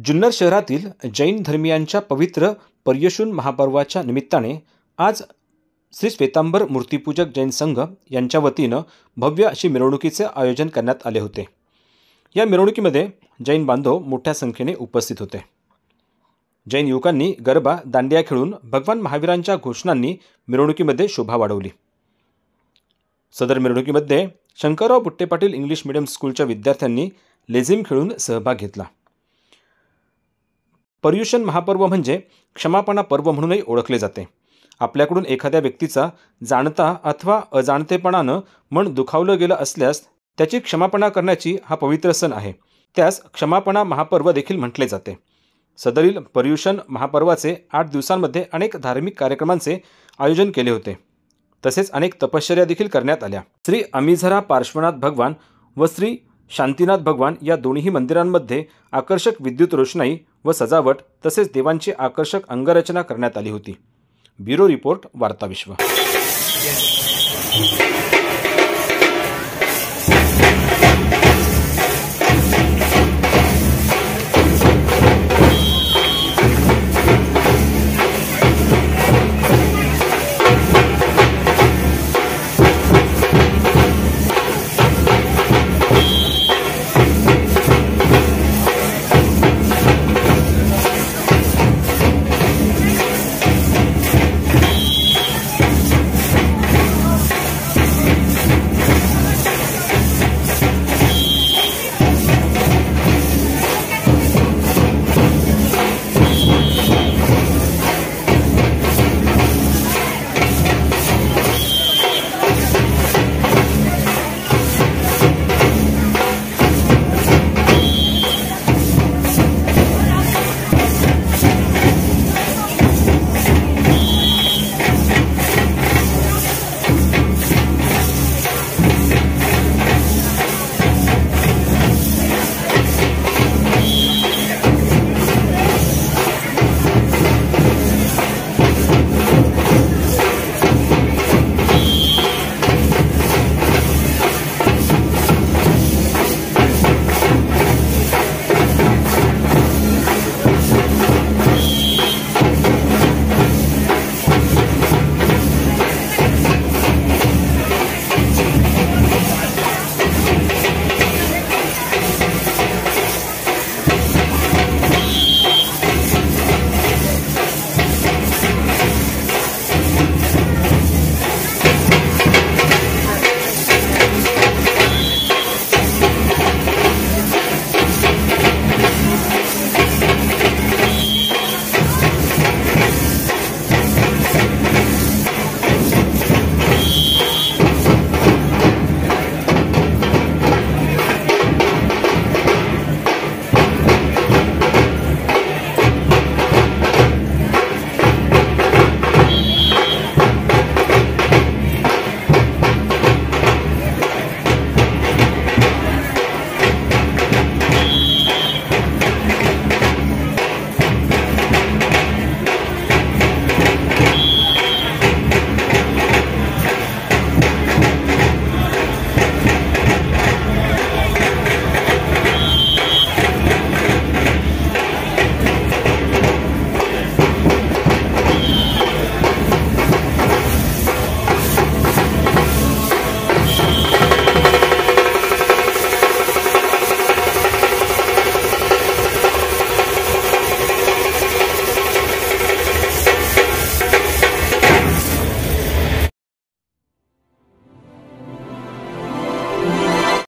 जुन्नर शहरातील जैन धर्मियांच्या पवित्र पर्युषण महापर्वाच्या निमित्ताने आज श्री श्वेतांबर मूर्तिपूजक जैन संघ यांच्या वतीनं भव्य अशी मिरवणुकीचे आयोजन करण्यात आले होते। या मिरवणुकीमध्ये जैन बांधव मोठ्या संख्येने उपस्थित होते। जैन युवकांनी गरबा दांडिया खेळून भगवान महावीरांच्या घोषणांनी मिरवणुकीमध्ये शोभा वाढवली। सदर मिरवणुकीमध्ये शंकरराव बुट्टे पाटील इंग्लिश मीडियम स्कूलच्या विद्यार्थ्यांनी लेझिम खेळून सहभाग घेतला। पर्युषण महापर्व म्हणजे क्षमापणा पर्व म्हणूनही ओळखले जाते। आपल्याकडून एखाद्या व्यक्तीचा जाणता अथवा अजाणतेपणानं मन दुखावलं गेलं असल्यास त्याची क्षमापणा करण्याची हा पवित्र सण आहे। त्यास क्षमापणा महापर्व देखील म्हटले जाते। सदरील पर्युषण महापर्वाचे 8 दिवसांमध्ये अनेक धार्मिक कार्यक्रमांचे आयोजन केले होते। तसेच अनेक तपश्चर्या देखील करण्यात आल्या। श्री अमिझरा पार्श्वनाथ भगवान व श्री शांतीनाथ भगवान या दोन्ही मंदिरांमध्ये आकर्षक विद्युत रोषणाई व सजावट तसेच देवांची आकर्षक अंगरचना करण्यात आली होती। ब्युरो रिपोर्ट वार्ता विश्व।